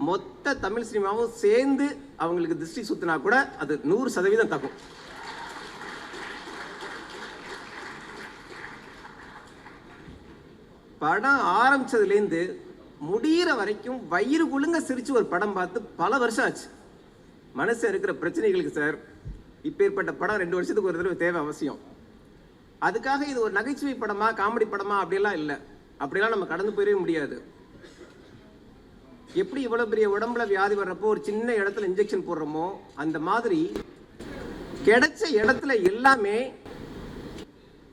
மொத்த தமிழ் சினிமாவும் சேர்ந்து அவங்களுக்கு திருஷ்டி சுத்தினா கூட அது 100% தக்கும். படம் ஆரம்பிச்சதுலேருந்து முடிகிற வரைக்கும் வயிறு குலுங்க சிரிச்சு ஒரு படம் பார்த்து பல வருஷம் ஆச்சு. மனசு இருக்கிற பிரச்சனைகளுக்கு சார் இப்பேற்பட்ட படம் 2 வருஷத்துக்கு ஒரு தடவை தேவை அவசியம். அதுக்காக இது ஒரு நகைச்சுவை படமா காமெடி படமா அப்படியெல்லாம் இல்லை. அப்படியெல்லாம் நம்ம கடந்து போயிடவே முடியாது. எப்படி இவ்வளவு பெரிய உடம்புல வியாதி வர்றப்போ ஒரு சின்ன இடத்துல இன்ஜெக்ஷன் போடுறோமோ அந்த மாதிரி கிடைச்ச இடத்துல எல்லாமே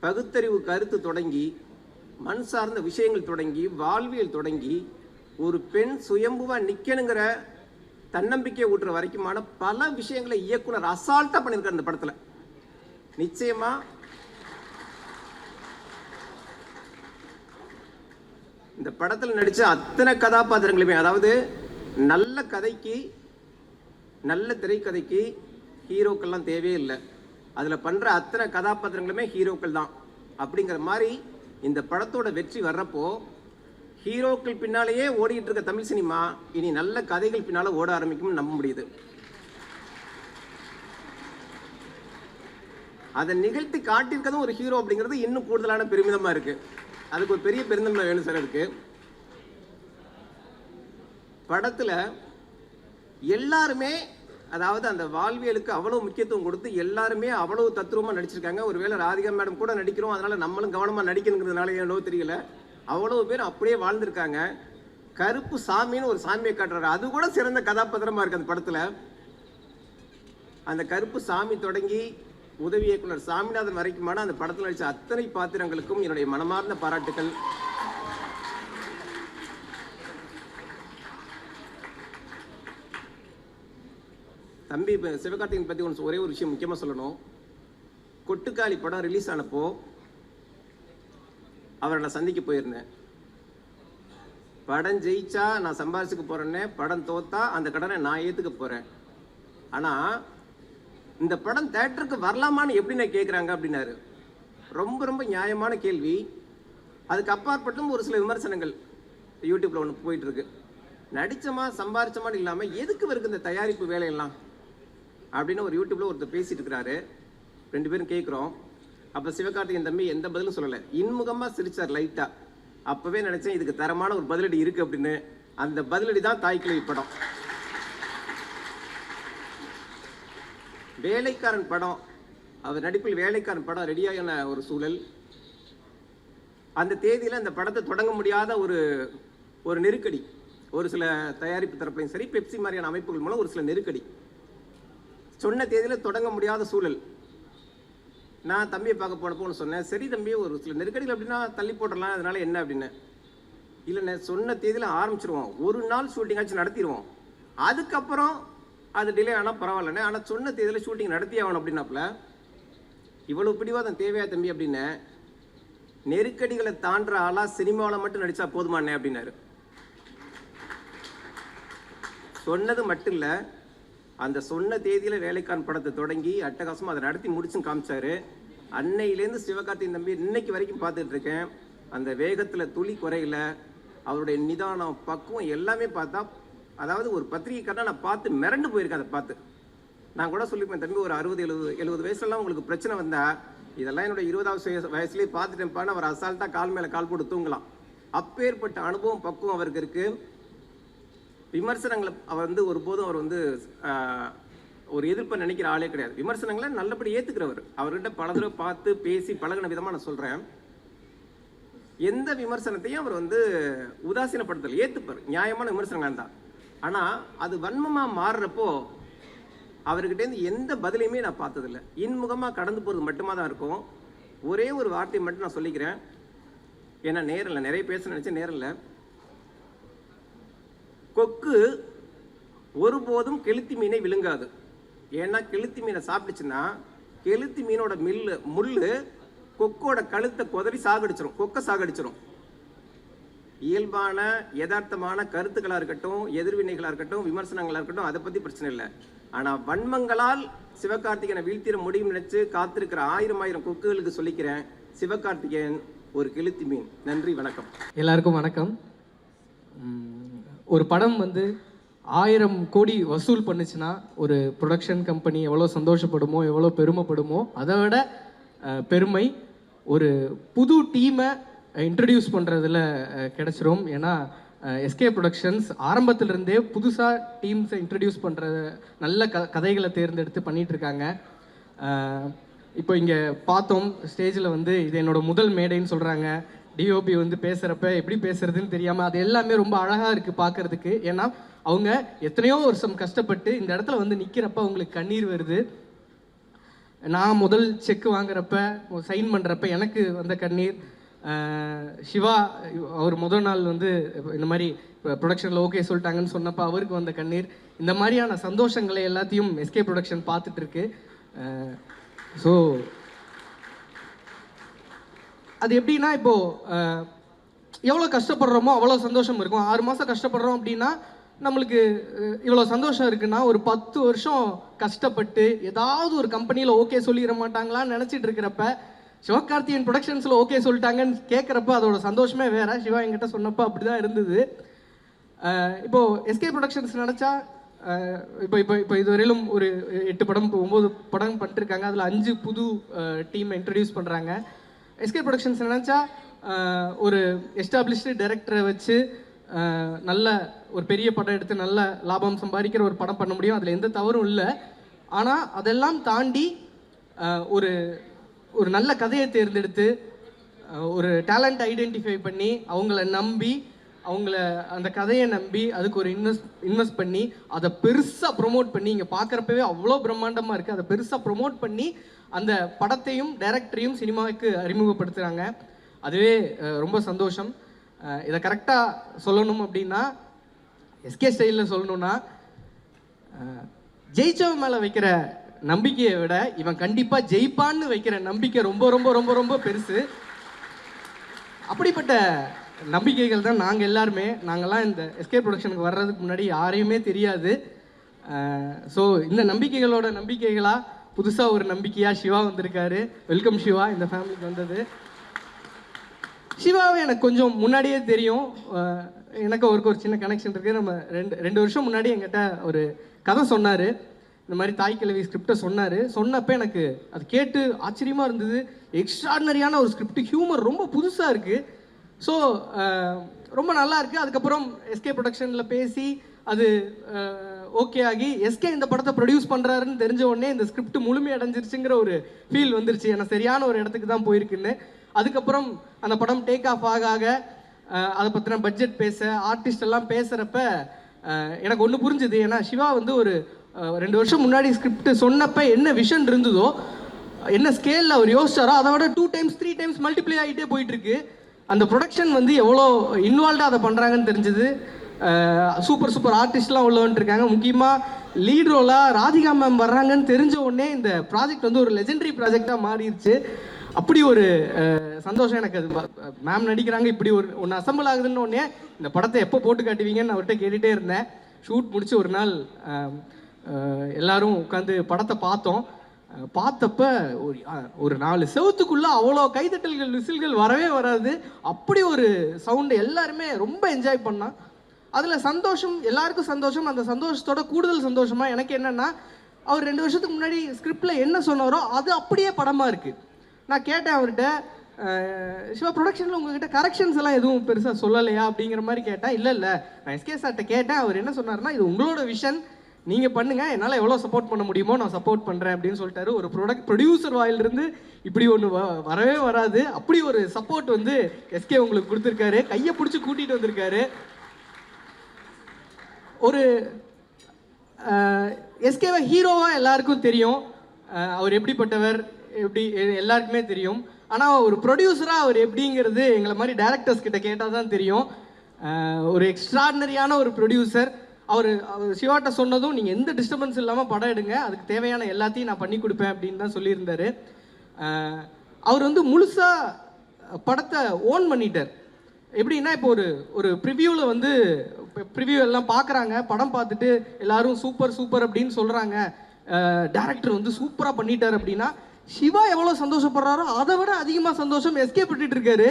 பகுத்தறிவு கருத்து தொடங்கி மண் சார்ந்த விஷயங்கள் தொடங்கி வாழ்வியல் தொடங்கி ஒரு பெண் சுயம்புவா நிக்கணுங்கிற தன்னம்பிக்கை ஊட்டுற வரைக்குமான பல விஷயங்களை இயக்குனர் அசால்ட்டா பண்ணியிருக்காரு இந்த படத்துல. நிச்சயமா இந்த படத்தில் நடிச்ச அத்தனை கதாபாத்திரங்களுமே, அதாவது நல்ல கதைக்கு நல்ல திரைக்கதைக்கு ஹீரோக்கள்லாம் தேவையே இல்லை. அதில் பண்ணுற அத்தனை கதாபாத்திரங்களுமே ஹீரோக்கள் தான். அப்படிங்கிற மாதிரி இந்த படத்தோட வெற்றி வர்றப்போ ஹீரோக்கள் பின்னாலேயே ஓடிட்டு இருக்க தமிழ் சினிமா இனி நல்ல கதைகள் பின்னால் ஓட ஆரம்பிக்கும்னு நம்ப முடியுது. அதை நிகழ்த்தி காட்டியிருக்கதும் ஒரு ஹீரோ அப்படிங்கிறது இன்னும் கூடுதலான பெருமிதமாக இருக்குது. அதுக்கு ஒரு பெரிய பெருந்தன்மை வேணும் சார். இருக்கு படத்தில் எல்லாருமே, அதாவது அந்த வாழ்வியலுக்கு அவ்வளோ முக்கியத்துவம் கொடுத்து எல்லாருமே அவ்வளோ தத்ரூபமாக நடிச்சிருக்காங்க. ஒருவேளை ராதிகா மேடம் கூட நடிக்கிறோம், அதனால நம்மளும் கவனமாக நடிக்கணுங்கிறதுனால ஏனோ தெரியல, அவ்வளோ பேர் அப்படியே வாழ்ந்திருக்காங்க. கருப்பு சாமின்னு ஒரு சாமியை காட்டுறாரு, அது கூட சிறந்த கதாபாத்திரமாக இருக்கு அந்த படத்தில். அந்த கருப்பு சாமி தொடங்கி உதவி இயக்குனர் சாமிநாதன் வரைக்குமான அந்த படத்தில் நடித்த அத்தனை பாத்திரங்களுக்கும் என்னுடைய மனமார்ந்த பாராட்டுக்கள். தம்பி சிவகார்த்திகேயன் பற்றி ஒரே ஒரு விஷயம் முக்கியமாக சொல்லணும். கொட்டுக்காளி படம் ரிலீஸ் ஆனப்போ அவரை நான் சந்திக்க போயிருந்தேன். படம் ஜெயிச்சா நான் சம்பாதிச்சுக்க போறேன்னு, படம் தோத்தா அந்த கடனை நான் ஏற்றுக்க போகிறேன். ஆனால் இந்த படம் தேட்டருக்கு வரலாமான்னு எப்படி நான் கேட்குறாங்க அப்படின்னாரு. ரொம்ப ரொம்ப நியாயமான கேள்வி. அதுக்கு அப்பாற்பட்டும் ஒரு சில விமர்சனங்கள் யூடியூப்பில் ஒன்று போயிட்டுருக்கு. நடித்தமா சம்பாரிச்சமான்னு இல்லாமல் எதுக்கு இருக்கு இந்த தயாரிப்பு வேலையெல்லாம் அப்படின்னு ஒரு யூடியூப்பில் ஒருத்தர் பேசிட்டு இருக்கிறாரு. 2 பேரும் கேட்குறோம். அப்போ சிவகார்த்திகேயன் தம்பி எந்த பதிலும் சொல்லலை, இன்முகமாக சிரிச்சார் லைட்டாக. அப்போவே நினச்சேன் இதுக்கு தரமான ஒரு பதிலடி இருக்குது அப்படின்னு. அந்த பதிலடி தான் தாய்க்கிழவி படம். வேலைக்காரன் படம், அவர் நடிப்பில் வேலைக்காரன் படம் ரெடியான ஒரு சூழல். அந்த தேதியில் அந்த படத்தை தொடங்க முடியாத ஒரு நெருக்கடி, ஒரு சில தயாரிப்பு தரப்பையும் சரி பெப்சி மாதிரியான அமைப்புகள் மூலம் ஒரு சில நெருக்கடி. சொன்ன தேதியில் தொடங்க முடியாத சூழல். நான் தம்பியை பார்க்க போனப்போன்னு சொன்னேன், சரி தம்பி ஒரு சில நெருக்கடிகள் அப்படின்னா தள்ளி போடலாம், அதனால என்ன அப்படின்னு. இல்லைண்ணே சொன்ன தேதியில் ஆரம்பிச்சிருவோம், ஒரு நாள் ஷூட்டிங் ஆச்சு நடத்திடுவோம், அதுக்கப்புறம் அது டிலே ஆனால் பரவாயில்லண்ணே, ஆனால் சொன்ன தேதியில் ஷூட்டிங் நடத்தி ஆகணும் அப்படின்னாப்புல. இவ்வளோ பிடிவாதம் தேவையா தம்பி அப்படின்னு. நெருக்கடிகளை தாண்டுற ஆளா சினிமாவில் மட்டும் நடித்தா போதுமானே அப்படின்னாரு. சொன்னது மட்டும் இல்லை, அந்த சொன்ன தேதியில் வேலைக்காரன் படத்தை தொடங்கி அட்டகாசமாக அதை நடத்தி முடிச்சும் காமிச்சாரு. அன்னையிலேருந்து சிவகார்த்திகேயன் தம்பி இன்னைக்கு வரைக்கும் பார்த்துட்டு இருக்கேன். அந்த வேகத்தில் துளி குறையில, அவருடைய நிதானம் பக்குவம் எல்லாமே பார்த்தா, அதாவது ஒரு பத்திரிகைக்காரனா நான் பார்த்து மிரண்டு போயிருக்கேன். அதை பார்த்து நான் கூட சொல்லியிருப்பேன், தம்பி ஒரு 60-70 வயசுலாம் உங்களுக்கு பிரச்சனை வந்தா இதெல்லாம் என்னோட 20வது வயசுலேயே பார்த்துட்டேன்ப்பான்னு அவர் அசால்ட்டாக கால் மேலே கால் போட்டு தூங்கலாம். அப்பேற்பட்ட அனுபவம் பக்குவம் அவருக்கு இருக்கு. விமர்சனங்களை அவர் ஒருபோதும் அவர் ஒரு எதிர்ப்பை நினைக்கிற ஆளே கிடையாது. விமர்சனங்களை நல்லபடி ஏற்றுக்கிறவர். அவர்கிட்ட பல தடவை பார்த்து பேசி பழகின விதமாக நான் சொல்கிறேன். எந்த விமர்சனத்தையும் அவர் உதாசீனப்படுத்தல், ஏற்றுப்பார். நியாயமான விமர்சனங்கள் இருந்தால். ஆனால் அது வன்மமாக மாறுறப்போ அவர்கிட்டேருந்து எந்த பதிலையுமே நான் பார்த்ததில்லை. இன்முகமாக கடந்து போகிறது மட்டுமா தான் இருக்கும். ஒரே ஒரு வார்த்தையை மட்டும் நான் சொல்லிக்கிறேன், ஏன்னா நேரம் இல்லை, நிறைய பேச நினச்சேன், நேரம் இல்லை. கொக்கு ஒருபோதும் கெளுத்தி மீனை விழுங்காது. ஏன்னா கெளுத்தி மீனை சாப்பிட்டுச்சுன்னா கெளுத்தி மீனோட முள்ளு கொக்கோட கழுத்தை கொதறி சாகடிச்சிடும், கொக்கை சாகடிச்சிடும். இயல்பான யதார்த்தமான கருத்துக்களாக இருக்கட்டும், எதிர்வினைகளாக இருக்கட்டும், விமர்சனங்களாக இருக்கட்டும், அதை பற்றி பிரச்சனை இல்லை. ஆனால் வன்மங்களால் சிவகார்த்திகேயனை வீழ்த்திட முடியும் நினைச்சு காத்திருக்கிற 1000 கொக்குகளுக்கு சொல்லிக்கிறேன், சிவகார்த்திகேயன் ஒரு கெளுத்தி மீன். நன்றி, வணக்கம். எல்லாருக்கும் வணக்கம். ஒரு படம் 1000 கோடி வசூல் பண்ணுச்சுன்னா ஒரு ப்ரொடக்ஷன் கம்பெனி எவ்வளோ சந்தோஷப்படுமோ, எவ்வளோ பெருமைப்படுமோ, அதை விட பெருமை ஒரு புது டீமை இன்ட்ரடியூஸ் பண்ணுறதுல கிடச்சிரும். ஏன்னா எஸ்கே ப்ரொடக்ஷன்ஸ் ஆரம்பத்திலிருந்தே புதுசாக டீம்ஸை இன்ட்ரடியூஸ் பண்ணுற நல்ல கதைகளை தேர்ந்தெடுத்து பண்ணிகிட்ருக்காங்க. இப்போ இங்கே பார்த்தோம் ஸ்டேஜில் வந்து இது என்னோடய முதல் மேடைன்னு சொல்கிறாங்க. டிஓபி வந்து பேசுகிறப்ப எப்படி பேசுகிறதுன்னு தெரியாமல் அது எல்லாமே ரொம்ப அழகாக இருக்குது பார்க்குறதுக்கு. ஏன்னா அவங்க எத்தனையோ வருஷம் கஷ்டப்பட்டு இந்த இடத்துல வந்து நிற்கிறப்ப அவங்களுக்கு கண்ணீர் வருது. நான் முதல் செக் வாங்குறப்ப சைன் பண்ணுறப்ப எனக்கு வந்த கண்ணீர், சிவா அவர் முதல் நாள் வந்து இந்த மாதிரி ப்ரொடக்ஷனில் ஓகே சொல்லிட்டாங்கன்னு சொன்னப்போ அவருக்கு வந்த கண்ணீர், இந்த மாதிரியான சந்தோஷங்களை எல்லாத்தையும் எஸ்கே ப்ரொடக்ஷன் பார்த்துட்ருக்கு. ஸோ அது எப்படின்னா இப்போது எவ்வளோ கஷ்டப்படுறோமோ அவ்வளோ சந்தோஷம் இருக்கும். 6 மாதம் கஷ்டப்படுறோம் அப்படின்னா நம்மளுக்கு இவ்வளோ சந்தோஷம் இருக்குன்னா, ஒரு 10 வருஷம் கஷ்டப்பட்டு ஏதாவது ஒரு கம்பெனியில் ஓகே சொல்லிட மாட்டாங்களான்னு நினச்சிட்டு இருக்கிறப்ப சிவகார்த்திகேயன் ப்ரொடக்ஷன்ஸில் ஓகே சொல்லிட்டாங்கன்னு கேட்குறப்ப அதோட சந்தோஷமே வேறு. சிவா என்கிட்ட சொன்னப்போ அப்படி தான் இருந்தது. இப்போது எஸ்கே ப்ரொடக்ஷன்ஸ் நினச்சா இப்போ இதுவரையிலும் ஒரு 8 படம் 9 படம் பண்ணிட்டுருக்காங்க. அதில் 5 புது டீமை இன்ட்ரடியூஸ் பண்ணுறாங்க. எஸ்கே ப்ரொடக்ஷன்ஸ் நினச்சா ஒரு எஸ்டாப்ளிஷ்டு டைரக்டரை வச்சு நல்ல ஒரு பெரிய படம் எடுத்து நல்ல லாபம் சம்பாதிக்கிற ஒரு படம் பண்ண முடியும். அதில் எந்த தவறும் இல்லை. ஆனால் அதெல்லாம் தாண்டி ஒரு ஒரு நல்ல கதையை தேர்ந்தெடுத்து ஒரு டேலண்ட் ஐடென்டிஃபை பண்ணி அவங்கள நம்பி அவங்கள அந்த கதையை நம்பி அதுக்கு ஒரு இன்வெஸ்ட் பண்ணி அதை பெருசாக ப்ரொமோட் பண்ணி இங்கே பார்க்குறப்பவே அவ்வளோ பிரம்மாண்டமாக இருக்குது. அதை பெருசாக ப்ரொமோட் பண்ணி அந்த படத்தையும் டைரக்டரையும் சினிமாவுக்கு அறிமுகப்படுத்துகிறாங்க. அதுவே ரொம்ப சந்தோஷம். இதை கரெக்டாக சொல்லணும் அப்படின்னா, எஸ்கே ஸ்டைலில் சொல்லணும்னா, ஜெயிச்சவன் மேலே வைக்கிற நம்பிக்கையை விட இவன் கண்டிப்பாக ஜெயிப்பான்னு வைக்கிற நம்பிக்கை ரொம்ப ரொம்ப ரொம்ப ரொம்ப பெருசு. அப்படிப்பட்ட நம்பிக்கைகள் தான் நாங்கள் எல்லாருமே. நாங்கள்லாம் இந்த எஸ்கே ப்ரொடக்ஷனுக்கு வர்றதுக்கு முன்னாடி யாரையுமே தெரியாது. ஸோ இந்த நம்பிக்கைகளோட நம்பிக்கைகளாக புதுசாக ஒரு நம்பிக்கையாக சிவா வந்திருக்காரு. வெல்கம் சிவா இந்த ஃபேமிலிக்கு வந்தது. சிவாவை எனக்கு கொஞ்சம் முன்னாடியே தெரியும். எனக்கு அவருக்கு ஒரு சின்ன கனெக்ஷன் இருக்குது. நம்ம ரெண்டு வருஷம் முன்னாடி என்கிட்ட ஒரு கதை சொன்னார். இந்த மாதிரி தாய் கிழவி ஸ்கிரிப்டை சொன்னப்போ எனக்கு அது கேட்டு ஆச்சரியமாக இருந்தது. எக்ஸ்ட்ராடினரியான ஒரு ஸ்கிரிப்ட், ஹியூமர் ரொம்ப புதுசாக இருக்குது. ஸோ ரொம்ப நல்லா இருக்குது. அதுக்கப்புறம் எஸ்கே ப்ரொடக்ஷனில் பேசி அது ஓகே ஆகி எஸ்கே இந்த படத்தை ப்ரொடியூஸ் பண்ணுறாருன்னு தெரிஞ்ச உடனே இந்த ஸ்கிரிப்ட் முழுமையடைஞ்சிருச்சுங்கிற ஒரு ஃபீல் வந்துருச்சு. ஏன்னா சரியான ஒரு இடத்துக்கு தான் போயிருக்குன்னு. அதுக்கப்புறம் அந்த படம் டேக் ஆஃப் ஆக அதை பற்றின பட்ஜெட் பேச ஆர்டிஸ்ட் எல்லாம் பேசுகிறப்ப எனக்கு ஒன்று புரிஞ்சுது. ஏன்னா சிவா வந்து ஒரு 2 வருஷம் முன்னாடி ஸ்கிரிப்ட் சொன்னப்போ என்ன விஷன் இருந்ததோ, என்ன ஸ்கேலில் அவர் யோசிச்சாரோ அதை விட 2 times 3 times மல்டிப்ளை ஆகிட்டே போயிட்டுருக்கு. அந்த ப்ரொடக்ஷன் வந்து எவ்வளோ இன்வால்வ்டாக அதை பண்ணுறாங்கன்னு தெரிஞ்சது. சூப்பர் ஆர்டிஸ்ட்லாம் உள்ள வந்துருக்காங்க. முக்கியமாக லீட் ரோலாக ராதிகா மேம் வர்றாங்கன்னு தெரிஞ்ச உடனே இந்த ப்ராஜெக்ட் வந்து ஒரு லெஜெண்டரி ப்ராஜெக்டாக மாறிடுச்சு. அப்படி ஒரு சந்தோஷம் எனக்கு. அது மேம் நடிக்கிறாங்க, இப்படி ஒன்று அசம்பிள் ஆகுதுன்னு உடனே இந்த படத்தை எப்போ போட்டு காட்டுவீங்கன்னு அவர்கிட்ட கேட்டுகிட்டே இருந்தேன். ஷூட் முடிச்சு ஒரு நாள் எல்லாரும் உட்காந்து படத்தை பார்த்தப்ப ஒரு 4 செவத்துக்குள்ளே அவ்வளோ கைதட்டல்கள் விசில்கள் வரவே வராது. அப்படி ஒரு சவுண்டு எல்லாருமே ரொம்ப என்ஜாய் பண்ணான். அதில் சந்தோஷம், எல்லாருக்கும் சந்தோஷம். அந்த சந்தோஷத்தோட கூடுதல் சந்தோஷமாக எனக்கு என்னென்னா, அவர் 2 வருஷத்துக்கு முன்னாடி ஸ்கிரிப்டில் என்ன சொன்னாரோ அது அப்படியே படமாக இருக்குது. நான் கேட்டேன் அவர்கிட்ட, சிவா ப்ரொடக்ஷனில் உங்ககிட்ட கரெக்ஷன்ஸ் எல்லாம் எதுவும் பெருசாக சொல்லலையா அப்படிங்கிற மாதிரி கேட்டேன். இல்லை நான் எஸ்கே சார்கிட்ட கேட்டேன். அவர் என்ன சொன்னார்னா, இது உங்களோட விஷன், நீங்கள் பண்ணுங்கள், என்னால் எவ்வளோ சப்போர்ட் பண்ண முடியுமோ நான் சப்போர்ட் பண்ணுறேன் அப்படின்னு சொல்லிட்டாரு. ஒரு ப்ரொடியூசர் வாயிலிருந்து இப்படி ஒன்று வரவே வராது. அப்படி ஒரு சப்போர்ட் வந்து எஸ்கே உங்களுக்கு கொடுத்துருக்காரு. கையை பிடிச்சி கூட்டிகிட்டு வந்திருக்காரு. ஒரு எஸ்கேவை ஹீரோவாக எல்லாருக்கும் தெரியும். அவர் எப்படிப்பட்டவர் எப்படி எல்லாருக்குமே தெரியும். ஆனால் ஒரு ப்ரொடியூசராக அவர் எப்படிங்கிறது எங்களை மாதிரி டேரக்டர்ஸ் கிட்ட கேட்டால் தான் தெரியும். ஒரு எக்ஸ்ட்ராடினரியான ஒரு ப்ரொடியூசர். அவர் சிவாட்ட சொன்னதும் நீங்கள் எந்த டிஸ்டர்பன்ஸ் இல்லாமல் படம் எடுங்க, அதுக்கு தேவையான எல்லாத்தையும் நான் பண்ணி கொடுப்பேன் அப்படின்னு தான் சொல்லியிருந்தார். அவர் வந்து முழுசாக படத்தை ஓன் பண்ணிட்டார். எப்படின்னா, இப்போ ஒரு ப்ரிவியூவில் வந்து ப்ரிவியூ எல்லாம் பார்க்குறாங்க, படம் பார்த்துட்டு எல்லாரும் சூப்பர் அப்படின்னு சொல்கிறாங்க, டேரக்டர் வந்து சூப்பராக பண்ணிட்டார் அப்படின்னா சிவா எவ்வளோ சந்தோஷப்படுறாரோ அதை விட அதிகமாக சந்தோஷம் எஸ்கே பட்டு இருக்காரு.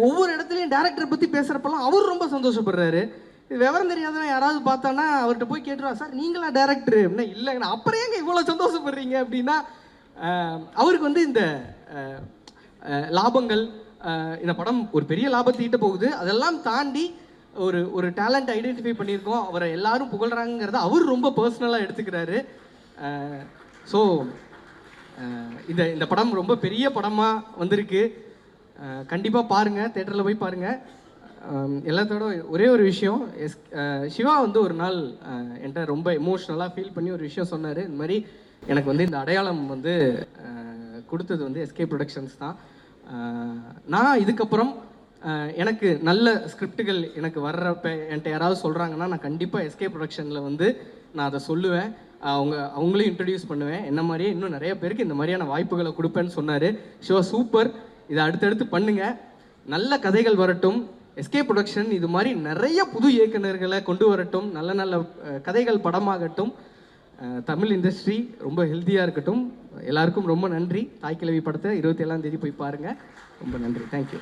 ஒவ்வொரு இடத்துலையும் டேரக்டரை பற்றி பேசுகிறப்பெல்லாம் அவர் ரொம்ப சந்தோஷப்படுறாரு. இது விவரம் தெரியாதவன் யாராவது பார்த்தானா அவர்கிட்ட போய் கேட்டுருவா, சார் நீங்களா டேரக்டர் அப்படின்னா, இல்லைங்கண்ணா. அப்புறம் ஏங்க இவ்வளோ சந்தோஷப்படுறீங்க அப்படின்னா, அவருக்கு வந்து இந்த லாபங்கள், இந்த படம் ஒரு பெரிய லாபத்தை ஈட்ட போகுது, அதெல்லாம் தாண்டி ஒரு டேலண்ட் ஐடென்டிஃபை பண்ணியிருக்கோம், அவரை எல்லாரும் புகழ்றாங்கிறத அவர் ரொம்ப பர்சனலாக எடுத்துக்கிறாரு. ஸோ இந்த படம் ரொம்ப பெரிய படமாக வந்திருக்கு. கண்டிப்பாக பாருங்கள், தேட்டரில் போய் பாருங்கள். எல்லாத்தோட ஒரே ஒரு விஷயம், சிவா வந்து ஒரு நாள் என்கிட்ட ரொம்ப எமோஷ்னலாக ஃபீல் பண்ணி ஒரு விஷயம் சொன்னார். இந்த மாதிரி எனக்கு வந்து இந்த அடையாளம் வந்து கொடுத்தது வந்து எஸ்கே ப்ரொடக்ஷன்ஸ் தான். நான் இதுக்கப்புறம் எனக்கு நல்ல ஸ்கிரிப்டுகள் எனக்கு வர்றப்ப என்கிட்ட யாராவது சொல்கிறாங்கன்னா நான் கண்டிப்பாக எஸ்கே ப்ரொடக்ஷனில் வந்து நான் அதை சொல்லுவேன், அவங்களையும் இன்ட்ரடியூஸ் பண்ணுவேன். என்ன மாதிரியே இன்னும் நிறைய பேருக்கு இந்த மாதிரியான வாய்ப்புகளை கொடுப்பேன்னு சொன்னார். சிவா சூப்பர், இதை அடுத்தடுத்து பண்ணுங்கள், நல்ல கதைகள் வரட்டும். எஸ்கே ப்ரொடக்ஷன் இது மாதிரி நிறைய புது இயக்குநர்களை கொண்டு வரட்டும், நல்ல நல்ல கதைகள் படமாகட்டும். தமிழ் இண்டஸ்ட்ரி ரொம்ப ஹெல்த்தியாக இருக்கட்டும். எல்லாருக்கும் ரொம்ப நன்றி. தாய்க்கிழவி படத்தை 27ஆம் தேதி போய் பாருங்கள். ரொம்ப நன்றி. தேங்க்யூ.